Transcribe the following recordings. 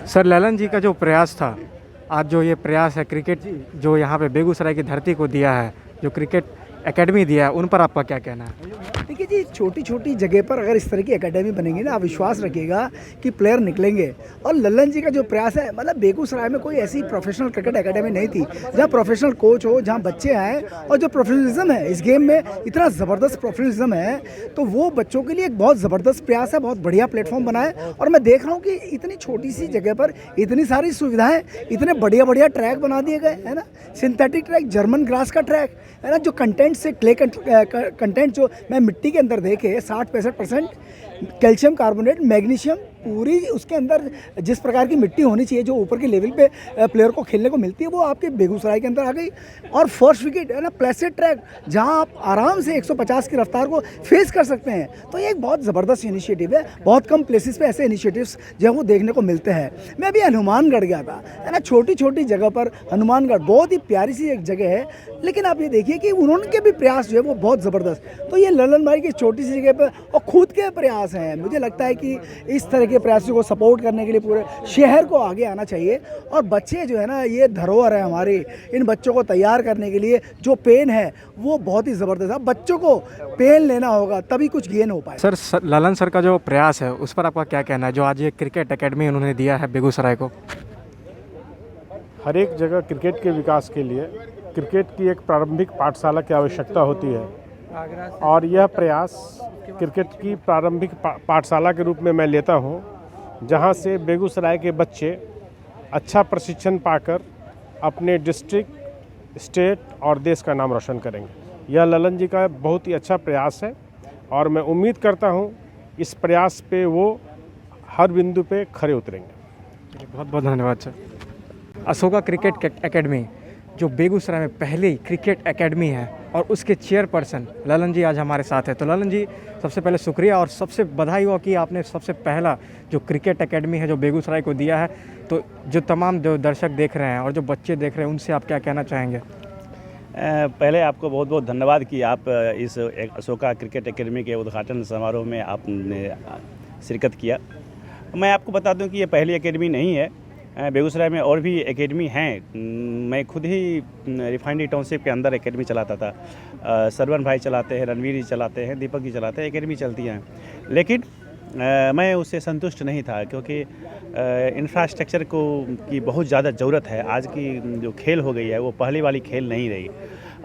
Sir Lalan जी का जो प्रयास था, आज जो ये प्रयास है क्रिकेट जो यहाँ पे बेगूसराय की धरती को दिया है, जो क्रिकेट एकेडमी दिया है, उन पर आपका क्या कहना है? देखिए जी, छोटी छोटी जगह पर अगर इस तरह की एकेडमी बनेगी ना, आप विश्वास रखिएगा कि प्लेयर निकलेंगे। और लल्लन जी का जो प्रयास है, मतलब बेगूसराय में कोई ऐसी प्रोफेशनल क्रिकेट एकेडमी नहीं थी जहाँ प्रोफेशनल कोच हो, जहाँ बच्चे आए, और जो प्रोफेशनलिज्म है इस गेम में, इतना ज़बरदस्त प्रोफेशनलिज्म है, तो वो बच्चों के लिए एक बहुत ज़बरदस्त प्रयास है, बहुत बढ़िया प्लेटफॉर्म बना है। और मैं देख रहा हूँ कि इतनी छोटी सी जगह पर इतनी सारी सुविधाएँ, इतने बढ़िया बढ़िया ट्रैक बना दिए गए, है ना, सिंथेटिक ट्रैक, जर्मन ग्रास का ट्रैक, है ना, जो कंटेंट से क्ले कंटेंट जो मैं मिट्टी के अंदर देखे 60-65% कैल्शियम कार्बोनेट, मैग्नीशियम, पूरी उसके अंदर जिस प्रकार की मिट्टी होनी चाहिए जो ऊपर के लेवल पे प्लेयर को खेलने को मिलती है, वो आपके बेगूसराय के अंदर आ गई। और फर्स्ट विकेट, है ना, प्लेसेड ट्रैक, जहां आप आराम से 150 की रफ्तार को फेस कर सकते हैं। तो ये एक बहुत ज़बरदस्त इनिशिएटिव है। बहुत कम प्लेसेस पे ऐसे इनिशिएटिव्स जो है वो देखने को मिलते हैं। मैं अभी हनुमानगढ़ गया था, है ना, छोटी छोटी जगह पर हनुमानगढ़ बहुत ही प्यारी सी एक जगह है, लेकिन आप ये देखिए कि उन्होंने भी प्रयास जो है वो बहुत ज़बरदस्त। तो ये ललन भाई की छोटी सी जगह पर और खुद के प्रयास हैं, मुझे लगता है कि इस तरह के प्रयासों को सपोर्ट करने के लिए पूरे शहर को आगे आना चाहिए। और बच्चे जो है ना, ये धरोहर है हमारी, इन बच्चों को तैयार करने के लिए जो पेन है वो बहुत ही ज़बरदस्त है। बच्चों को पेन लेना होगा तभी कुछ गेन हो पाए। सर ललन सर का जो प्रयास है उस पर आपका क्या कहना है, जो आज ये क्रिकेट एकेडमी उन्होंने दिया है बेगूसराय को? हर एक जगह क्रिकेट के विकास के लिए क्रिकेट की एक प्रारंभिक पाठशाला की आवश्यकता होती है, और यह प्रयास क्रिकेट की प्रारंभिक पाठशाला के रूप में मैं लेता हूं, जहां से बेगूसराय के बच्चे अच्छा प्रशिक्षण पाकर अपने डिस्ट्रिक्ट, स्टेट और देश का नाम रोशन करेंगे। यह ललन जी का बहुत ही अच्छा प्रयास है, और मैं उम्मीद करता हूं इस प्रयास पे वो हर बिंदु पे खरे उतरेंगे। बहुत बहुत धन्यवाद सर। अशोका क्रिकेट एकेडमी जो बेगूसराय में पहली क्रिकेट एकेडमी है, और उसके चेयरपर्सन ललन जी आज हमारे साथ है। तो ललन जी, सबसे पहले शुक्रिया और सबसे बधाई हो कि आपने सबसे पहला जो क्रिकेट एकेडमी है जो बेगूसराय को दिया है। तो जो तमाम जो दर्शक देख रहे हैं और जो बच्चे देख रहे हैं, उनसे आप क्या कहना चाहेंगे? पहले आपको बहुत बहुत धन्यवाद कि आप इस अशोका क्रिकेट एकेडमी के उद्घाटन समारोह में आपने शिरकत किया। मैं आपको बता दूं कि ये पहली एकेडमी नहीं है, बेगूसराय में और भी एकेडमी हैं। मैं खुद ही रिफाइनरी टाउनशिप के अंदर एकेडमी चलाता था। सरवन भाई चलाते हैं, रणवीर जी चलाते हैं, दीपक जी चलाते हैं, एकेडमी चलती हैं। लेकिन मैं उससे संतुष्ट नहीं था, क्योंकि इंफ्रास्ट्रक्चर की बहुत ज़्यादा ज़रूरत है। आज की जो खेल हो गई है वो पहले वाली खेल नहीं रही।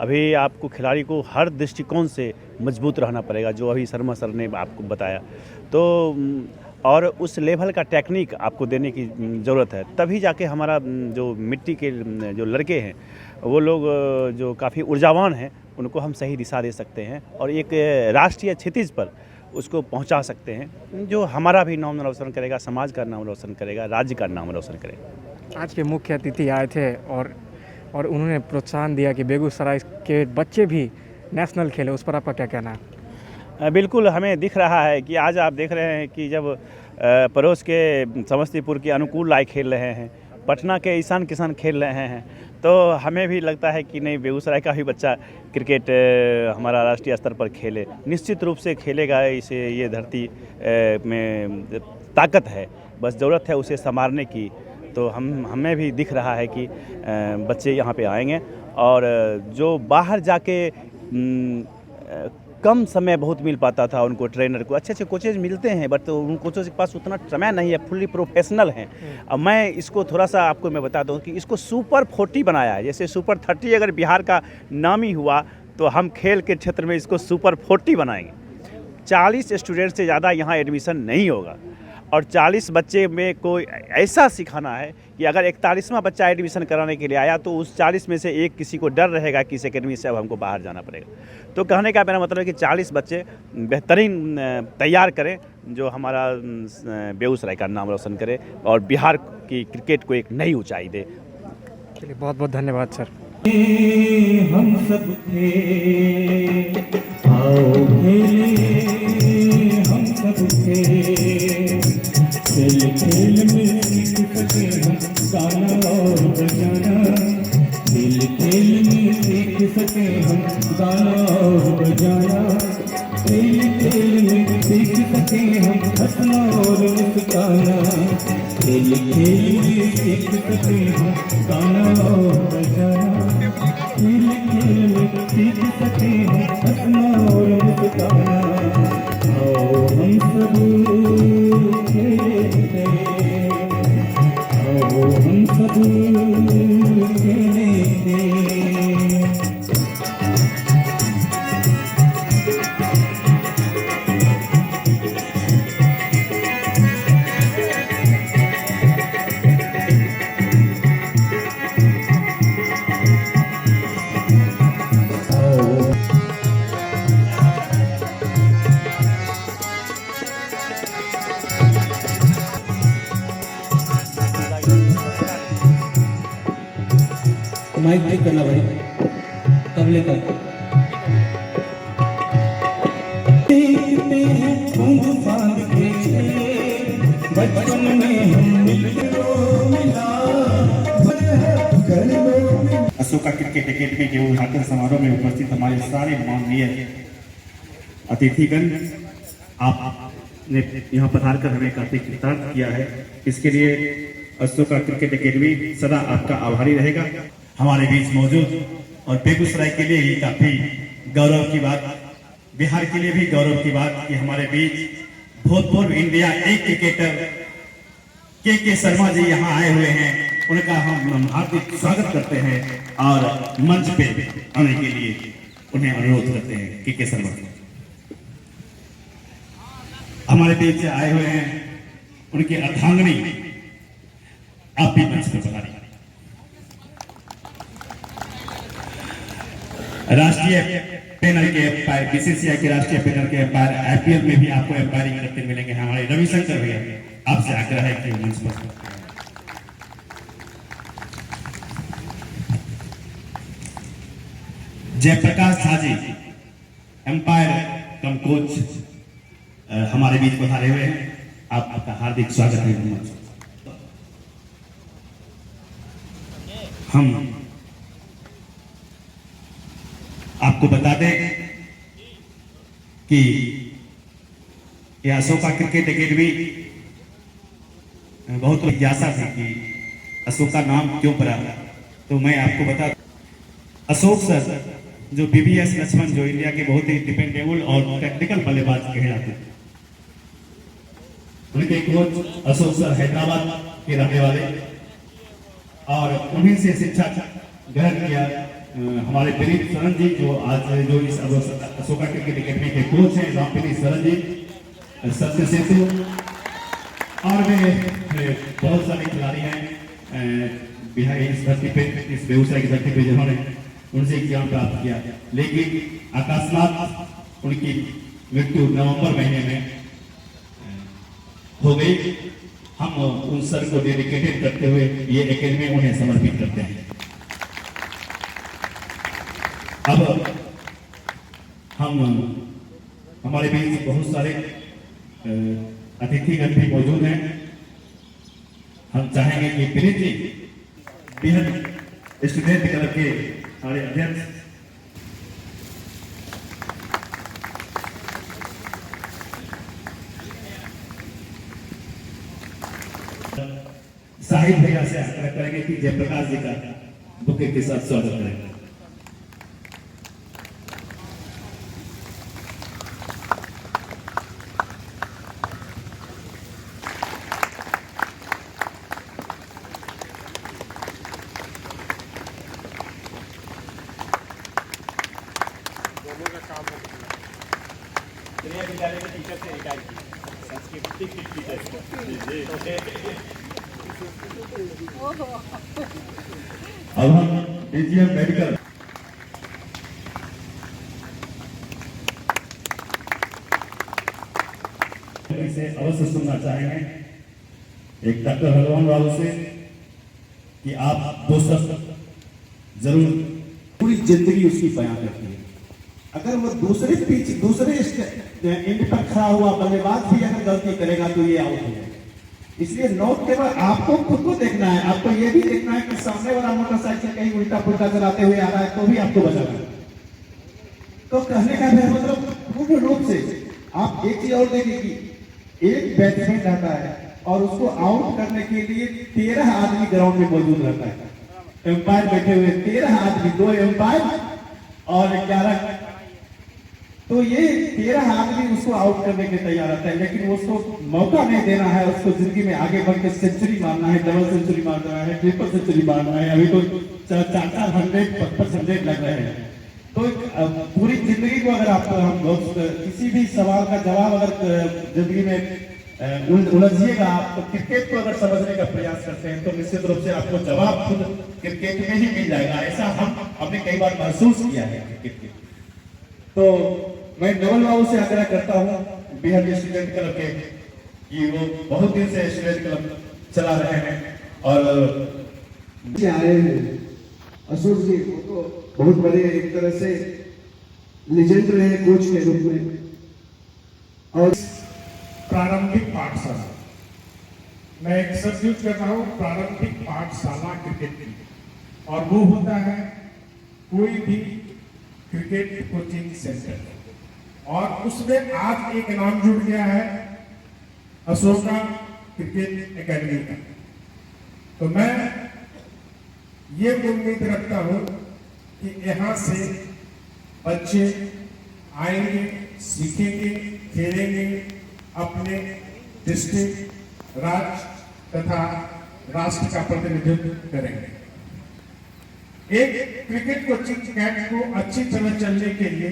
अभी आपको खिलाड़ी को हर दृष्टिकोण से मजबूत रहना पड़ेगा, जो अभी शर्मा सर ने आपको बताया। तो और उस लेवल का टेक्निक आपको देने की ज़रूरत है, तभी जाके हमारा जो मिट्टी के जो लड़के हैं वो लोग जो काफ़ी ऊर्जावान हैं, उनको हम सही दिशा दे सकते हैं और एक राष्ट्रीय क्षितिज पर उसको पहुंचा सकते हैं, जो हमारा भी नाम रोशन करेगा, समाज का नाम रोशन करेगा, राज्य का नाम रोशन करेगा। आज के मुख्य अतिथि आए थे और उन्होंने प्रोत्साहन दिया कि बेगूसराय के बच्चे भी नेशनल खेले, उस पर आपका क्या कहना है? बिल्कुल, हमें दिख रहा है कि आज आप देख रहे हैं कि जब पड़ोस के समस्तीपुर के अनुकूल लाए खेल रहे हैं, पटना के ईशान किशन खेल रहे हैं, तो हमें भी लगता है कि नहीं, बेगूसराय का भी बच्चा क्रिकेट हमारा राष्ट्रीय स्तर पर खेले, निश्चित रूप से खेलेगा। इसे ये धरती में ताकत है, बस ज़रूरत है उसे संवारने की। तो हमें भी दिख रहा है कि बच्चे यहाँ पे आएंगे, और जो बाहर जाके कम समय बहुत मिल पाता था उनको, ट्रेनर को अच्छे अच्छे कोचेज मिलते हैं, बट उन कोचेज के पास उतना समय नहीं है, फुल्ली प्रोफेशनल हैं। अब मैं इसको थोड़ा सा आपको मैं बता दूं कि इसको सुपर 40 बनाया है। जैसे सुपर 30 अगर बिहार का नामी हुआ, तो हम खेल के क्षेत्र में इसको सुपर 40 बनाएंगे। 40 स्टूडेंट से ज़्यादा यहाँ एडमिशन नहीं होगा, और 40 बच्चे में कोई ऐसा सिखाना है कि अगर 41वां बच्चा एडमिशन कराने के लिए आया, तो उस 40 में से एक किसी को डर रहेगा कि इस एकेडमी से अब हमको बाहर जाना पड़ेगा। तो कहने का मेरा मतलब है कि 40 बच्चे बेहतरीन तैयार करें, जो हमारा बेगूसराय का नाम रोशन करे और बिहार की क्रिकेट को एक नई ऊंचाई दे। चलिए, बहुत बहुत धन्यवाद सर। हम सब थे, आओ खेले, हम सब थे, खेल खेल में सीख सके हम गाना और बजाना, खेल खेल में सीख सके हम गाना और बजाना, खेल खेल में सीख सके हम हंसना और मुस्काना। खेल खेल में सीख सकते हैं गाना और बजाना, खेल खेल में सीख सकते हैं हंसना और मुस्कुराना। आओ हम सब खेलते, आओ हम सब खेलेंगे। माइक चेक करना भाई, तबले का। देखते हैं तूफान के बचपन में हम मिलो मिला। अशोका क्रिकेट अकेडमी के उद्घाटन समारोह में उपस्थित हमारे सारे माननीय अतिथिगण, आपने यहाँ पधार कर हमें काफी कृतार्थ किया है। इसके लिए अशोका क्रिकेट अकेडमी सदा आपका आभारी रहेगा। हमारे बीच मौजूद और बेगूसराय के लिए ही काफी गौरव की बात, बिहार के लिए भी गौरव की बात कि हमारे बीच भूतपूर्व इंडिया ए क्रिकेटर के शर्मा जी यहाँ आए हुए हैं। उनका हम हार्दिक स्वागत करते हैं और मंच पे आने के लिए उन्हें अनुरोध करते हैं। के शर्मा हमारे बीच से आए हुए हैं, उनके अर्धांगिनी आप भी मंच पर पधारिए। राष्ट्रीय पैनल के एम्पायर, बीसीसीआई के राष्ट्रीय पैनल के एम्पायर, आईपीएल में भी आपको एम्पायरिंग करते मिलेंगे। हमारे रविशंकर भैया, आपसे आग्रह है कि मंच पर जयप्रकाश झा जी एम्पायर कम कोच हमारे बीच पधारे हुए हैं। आपका हार्दिक स्वागत है। हम आपको बता दें कि यह अशोका क्रिकेट अकेडमी बहुत जिज्ञासा थी कि अशोका नाम क्यों पड़ा, तो मैं आपको बता, अशोक सर जो बीबीएस लक्ष्मण, जो इंडिया के बहुत ही डिपेंडेबल और टेक्निकल बल्लेबाज कहे जाते हैं, उनके कोच अशोक सर हैदराबाद के रहने वाले, और उन्हीं से शिक्षा ग्रहण किया हमारे विनीत सरन जी, जो आज जो इस अशोका क्रिकेट अकेडमी के कोच हैं, रामविनीत सरन जी, सत्य सेतु, और वे बहुत सारे खिलाड़ी हैं बिहार इस धरती पे, इस बेगूसराय की धरती पे, जिन्होंने उनसे ज्ञान प्राप्त किया। लेकिन अकस्मात उनकी मृत्यु नवंबर महीने में हो गई। हम उन सर को डेडिकेटेड करते हुए ये एकेडमी उन्हें समर्पित करते हैं। अब हम हमारे बीच बहुत सारे अतिथिगण भी मौजूद हैं। हम चाहेंगे कि विनीत जी बिहार स्टूडेंट क्लब के हमारे अध्यक्ष साहिब भैया से आग्रह करेंगे कि जयप्रकाश जी का बुके के साथ स्वागत करेंगे। अब हम डीजीएम मेडिकल से अवश्य सुनना चाहेंगे एक डॉक्टर हलवान बाबू से कि आप दो शब्द जरूर। पूरी जिंदगी उसकी बयां करती है। अगर वो दूसरे एंड पर खड़ा हुआ बल्लेबाज भी अगर गलती करेगा तो ये आउट है। इसलिए नोट केवल आपको खुद को देखना है, आपको ये भी देखना है कि सामने वाला मोटरसाइकिल कहीं उल्टा पुल्टा चलाते हुए आ रहा है तो भी आपको बचाना है। तो कहने का मतलब पूर्ण रूप से आप एक चीज और देखिए कि एक बैट्समैन रहता है और उसको आउट करने के लिए 13 आदमी ग्राउंड में मौजूद रहता है। एम्पायर बैठे हुए 13 आदमी, 2 एम्पायर और 11, तो ये 13 आदमी उसको आउट करने के तैयार रहता है, लेकिन उसको मौका नहीं देना है। उसको जिंदगी में आगे बढ़ के सेंचुरी मारना है, डबल सेंचुरी मारना है, ट्रिपल सेंचुरी मारना है। अभी तो 4-4 100 55 लग रहे हैं। तो पूरी जिंदगी को अगर आप हम किसी भी सवाल का जवाब अगर जिंदगी में उलझिएगा आप, तो क्रिकेट को अगर समझने का प्रयास करते हैं तो निश्चित रूप से आपको जवाब खुद क्रिकेट में ही मिल जाएगा। ऐसा हमने कई बार महसूस किया है क्रिकेट के। तो मैं नवल बाबू से आग्रह करता हूँ, बिहार स्टूडेंट क्लब के, कि वो बहुत दिन से स्टूडेंट क्लब चला रहे हैं और आए हैं। अशोक जी वो तो बहुत बड़े एक तरह से लेजेंड रहे कोच के रूप में। और प्रारंभिक पाठशाला, मैं एक शब्द यूज कर रहा हूँ, प्रारंभिक पाठशाला क्रिकेट की, और वो होता है कोई भी क्रिकेट कोचिंग सेंटर, और उसमें आज एक नाम जुड़ गया है अशोका क्रिकेट एकेडमी का। तो मैं ये उम्मीद रखता हूँ कि यहाँ से बच्चे आएंगे, सीखेंगे, खेलेंगे, अपने डिस्ट्रिक्ट, राज्य तथा राष्ट्र का प्रतिनिधित्व करेंगे। एक क्रिकेट कोचिंग कैंप को अच्छी तरह चलने के लिए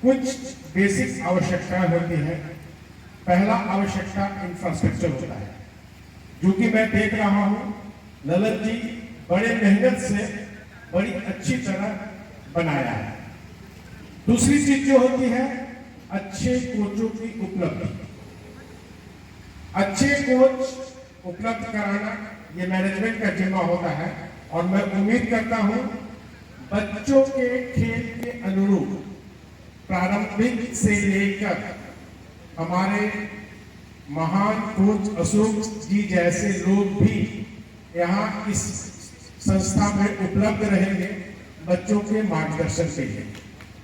कुछ बेसिक आवश्यकताएं होती है। पहला आवश्यकता इंफ्रास्ट्रक्चर होता है, जो कि मैं देख रहा हूँ ललन जी बड़े मेहनत से बड़ी अच्छी तरह बनाया है। दूसरी चीज जो होती है अच्छे कोचों की उपलब्धि। अच्छे कोच उपलब्ध कराना ये मैनेजमेंट का जिम्मा होता है, और मैं उम्मीद करता हूं बच्चों के खेल के अनुरूप प्रारंभिक से लेकर हमारे महान कोच अशोक जी जैसे लोग भी यहाँ इस संस्था में उपलब्ध रहेंगे बच्चों के मार्गदर्शन के लिए।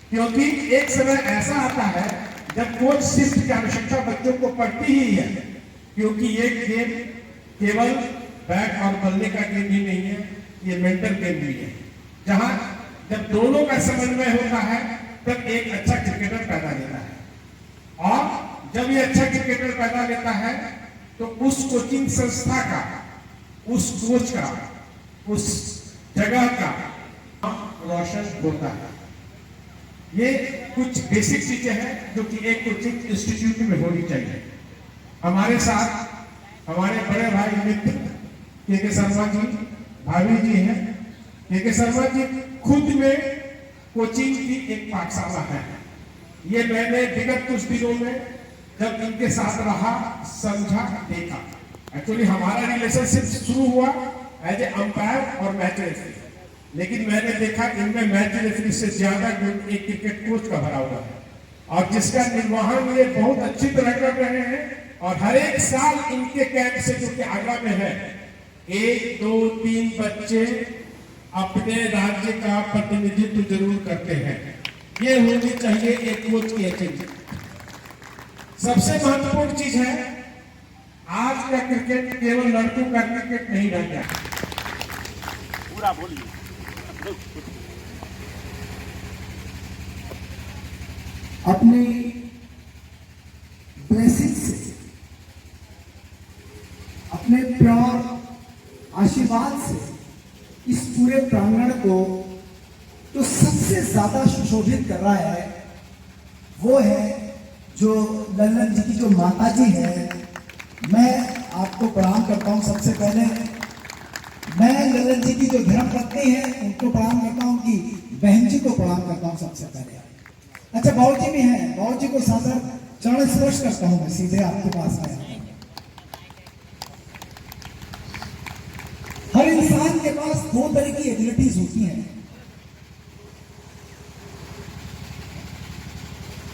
क्योंकि एक समय ऐसा आता है जब कोच शिफ्ट की आवश्यकता बच्चों को पड़ती ही है, क्योंकि ये गेम केवल बैट और बल्ले का गेम ही नहीं है, ये मेंटल गेम भी है, जहां जब दोनों का समन्वय होता है तब एक अच्छा क्रिकेटर पैदा लेता है। और जब ये अच्छा क्रिकेटर पैदा लेता है तो उस कोचिंग संस्था का, उस कोच का, उस जगह का रोशन होता है। ये कुछ बेसिक चीजें हैं जो कि एक कोचिंग इंस्टीट्यूट में होनी चाहिए। हमारे साथ हमारे बड़े भाई मित्र के शर्मा जी, भाभी जी हैं। के शर्मा जी खुद में कोचिंग की एक पाठशाला है। ये मैंने विगत कुछ दिनों में जब इनके साथ रहा, समझा, देखा। एक्चुअली हमारा रिलेशनशिप शुरू हुआ एज ए अंपायर और मैच रेफरी, लेकिन मैंने देखा इनमें मैच रेफरी से ज्यादा गुण एक क्रिकेट कोच का भरा हुआ है, और जिसका निर्वहन ये बहुत अच्छी तरह कर रहे हैं। और हर एक साल इनके कैंप से, जो कि आगरा में है, 1, 2, 3 बच्चे अपने राज्य का प्रतिनिधित्व जरूर करते हैं। ये होनी चाहिए एक कोच की एचिवमेंट। सबसे महत्वपूर्ण चीज है, आज का क्रिकेट केवल लड़कों का क्रिकेट नहीं रह गया। पूरा बोलिए। अपनी ब्लेसिंग से, अपने प्यार आशीर्वाद से इस पूरे प्रांगण को जो सबसे ज्यादा सुशोभित कर रहा है वो है जो ललन जी की जो माता जी है। मैं आपको प्रणाम करता हूं। सबसे पहले मैं ललन जी की जो धर्म पत्नी है उनको प्रणाम करता हूं, कि बहन जी को प्रणाम करता हूं सबसे पहले। अच्छा, बाबू जी भी हैं, बाबू जी को सादर चरण स्पर्श करता हूं मैं सीधे आपके पास आया। हर इंसान के पास 2 तरह की एबिलिटीज होती हैं,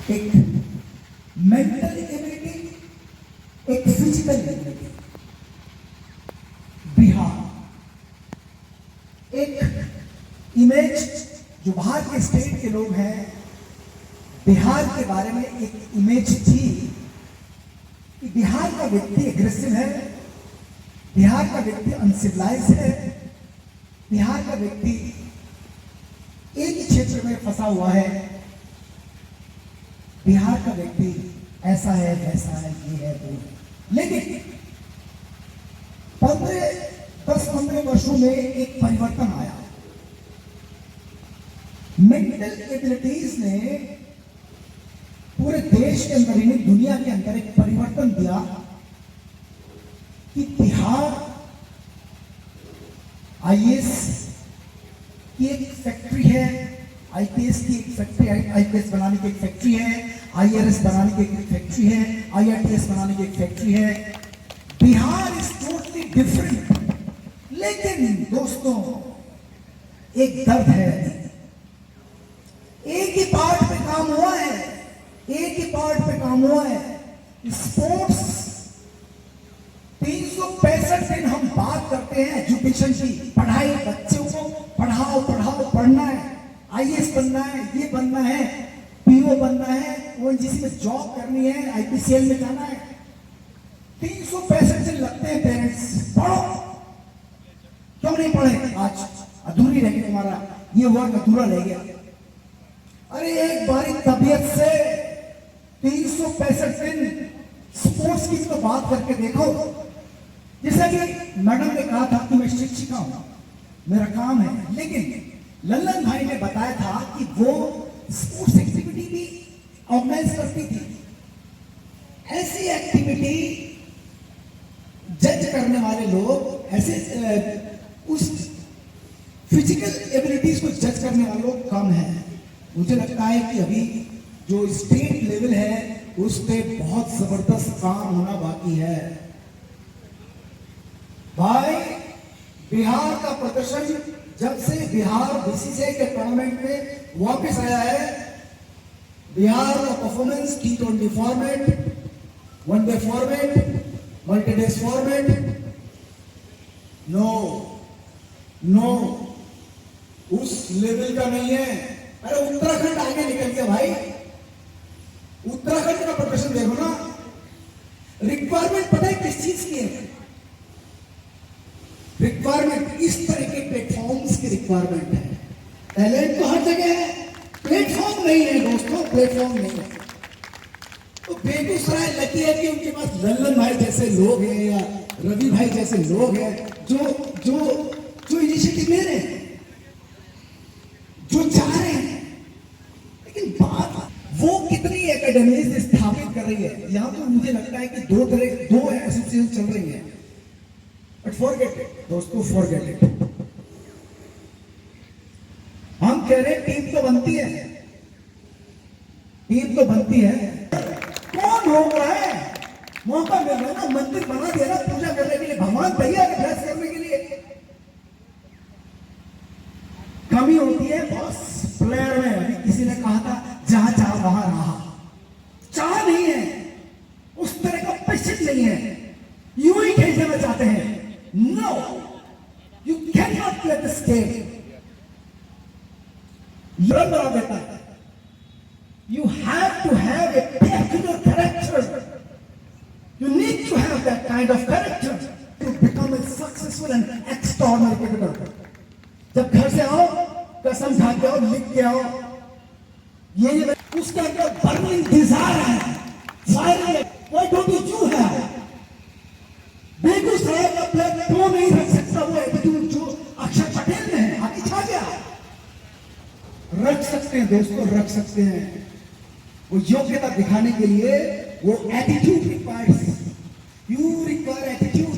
एक मेंटल एबिलिटी, एक फिजिकल एबिलिटी। बिहार एक इमेज, जो बाहर के स्टेट के लोग हैं, बिहार के बारे में एक इमेज थी कि बिहार का व्यक्ति एग्रेसिव है, बिहार का व्यक्ति अनसिविलाइज है, बिहार का व्यक्ति एक ही क्षेत्र में फंसा हुआ है, बिहार का व्यक्ति ऐसा है वैसा है ये है वो है। लेकिन 10-15 वर्षों में एक परिवर्तन आया। मेंटल एबिलिटीज ने पूरे देश के अंदर ही नहीं दुनिया के अंदर एक परिवर्तन दिया कि बिहार आईएएस की एक फैक्ट्री है, आईपीएस की एक फैक्ट्री, आईपीएस बनाने की एक फैक्ट्री है, आईआरएस बनाने की एक फैक्ट्री है, आईआरटीएस बनाने की एक फैक्ट्री है। Bihar is totally different. लेकिन दोस्तों एक दर्द है, एक ही पार्ट पे काम हुआ है, एक ही पार्ट पे काम हुआ है। स्पोर्ट्स 365 दिन हम बात करते हैं एजुकेशन की, पढ़ाई, बच्चों को पढ़ाओ पढ़ाओ, पढ़ना है, आईएएस बनना है, ये बनना है, पीओ बनना है, ओएनजीसी में जॉब करनी है, आईपीसीएल में जाना है। 365 दिन लगते हैं पेरेंट्स, पढ़ो। क्यों नहीं पढ़े? आज अधूरी रह गई, तुम्हारा ये वर्क अधूरा रह गया। अरे एक बारी तबीयत से 365 दिन स्पोर्ट्स की तो बात करके देखो। जैसा कि मैडम ने कहा था कि मैं शिक्षिका हूं, मेरा काम है, लेकिन लल्लन भाई ने बताया था कि वो स्पोर्ट्स एक्टिविटी भी ऑर्गेनाइज करती थी। ऐसी एक्टिविटी जज करने वाले लोग, ऐसे उस फिजिकल एबिलिटीज को जज करने वाले लोग कम हैं। मुझे लगता है कि अभी जो स्टेट लेवल है उस पे बहुत जबरदस्त काम होना बाकी है। भाई बिहार का प्रदर्शन जब से बिहार बीसीसीआई के टूर्नामेंट में वापस आया है, बिहार का performance T20 format, one day format, multi days format, no उस लेवल का नहीं है। अरे उत्तराखंड आगे निकल गया भाई, उत्तराखंड का प्रदर्शन देखो ना। रिक्वायरमेंट पता है किस चीज की है? रिक्वायरमेंट इस तरह के प्लेटफॉर्म्स की रिक्वायरमेंट है। टैलेंट तो हर जगह है, प्लेटफॉर्म नहीं है दोस्तों, प्लेटफॉर्म नहीं है। तो बेगूसराय लकी है कि उनके पास लल्लन भाई जैसे लोग हैं या रवि भाई जैसे लोग हैं जो इनिशिएटिव ले रहे हैं, जो चाह रहे हैं। लेकिन बात वो कितनी एकेडमीज स्थापित कर रही है। यहां तो मुझे लगता है कि दो एसोसिएशन चल रही है। बट फॉरगेट इट दोस्तों, फॉरगेट इट। हम कह रहे टीम तो बनती है, टीम तो बनती है। कौन रोक रहा है? मौका मिल रहा है ना, मंदिर बना दिया ना पूजा करने के लिए, भगवान तैयार है अभ्यास करने के लिए। कमी होती है बॉस प्लेयर में। अभी किसी ने कहा था जहां चाह वहां रहा, चाह नहीं है, उस तरह का पैशन नहीं है, यूं ही खेलना चाहते हैं। No, you can not play this game. Run बना देता है। You have to have a particular character. You need to have that kind of character to become a successful and extraordinary cricketer. जब घर से आओ, कसम खा के आओ, लिख के आओ, ये उसके अंदर बर्निंग डिजायर है, फायर है। Why don't you have? Begusarai का प्लेयर क्यों नहीं रख सकता वो एटीट्यूड जो अक्षर पटेल में है? आगे छा गया। रख सकते हैं दोस्तों, रख सकते हैं। वो योग्यता दिखाने के लिए वो attitude requires. You require attitude.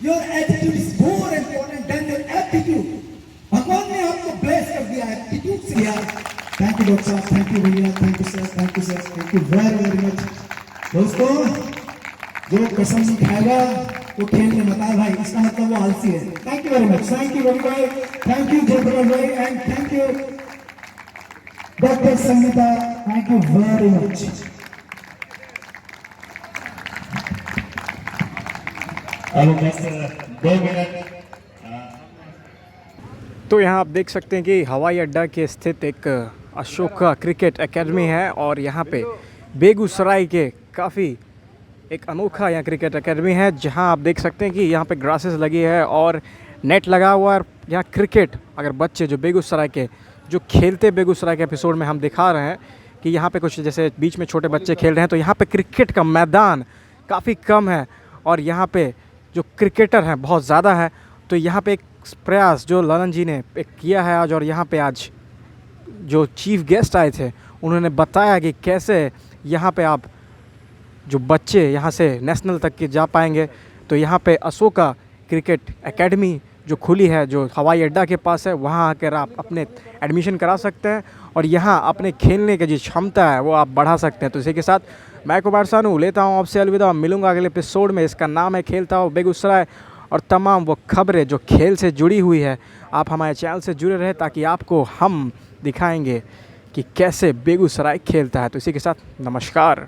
Your attitude is more important than your aptitude. भगवान ने आपको ब्लेस कर दिया एटीट्यूड से दिया। थैंक यू डॉक्टर साहब, थैंक यू भैया, thank you sir, thank you sir, thank you very much. दोस्तों जो कसम नहीं खाएगा वो खेल में मत आए भाई, इसका मतलब वो आलसी है। Thank you very much, thank you Ravi भाई, थैंक यू जयप्रकाश भाई, and thank you doctor Sangeeta, thank you very much. अब बस 2 मिनट। तो यहाँ आप देख सकते हैं कि हवाई अड्डा के स्थित एक अशोका क्रिकेट एकेडमी है और यहाँ पे बेगूसराय के काफ़ी एक अनोखा यहाँ क्रिकेट एकेडमी है जहाँ आप देख सकते हैं कि यहाँ पे ग्रासेस लगी है और नेट लगा हुआ है। यहाँ क्रिकेट अगर बच्चे जो बेगूसराय के जो खेलते बेगूसराय के एपिसोड में हम दिखा रहे हैं कि यहाँ पे कुछ जैसे बीच में छोटे बच्चे खेल रहे हैं, तो यहाँ पे क्रिकेट का मैदान काफ़ी कम है और यहाँ पे जो क्रिकेटर हैं बहुत ज़्यादा है। तो यहाँ पे एक प्रयास जो ललन जी ने एक किया है आज, और यहाँ पे आज जो चीफ गेस्ट आए थे उन्होंने बताया कि कैसे यहाँ पे आप जो बच्चे यहाँ से नेशनल तक के जा पाएंगे। तो यहाँ पे अशोका क्रिकेट एकेडमी जो खुली है, जो हवाई अड्डा के पास है, वहाँ आकर आप अपने एडमिशन करा सकते हैं और यहाँ अपने खेलने की जो क्षमता है वो आप बढ़ा सकते हैं। तो इसी के साथ मैं कुमार सानू लेता हूँ आपसे अलविदा। मिलूंगा अगले एपिसोड में। इसका नाम है खेलता हूँ बेगूसराय, और तमाम वो खबरें जो खेल से जुड़ी हुई है आप हमारे चैनल से जुड़े रहे ताकि आपको हम दिखाएंगे कि कैसे बेगूसराय खेलता है। तो इसी के साथ नमस्कार।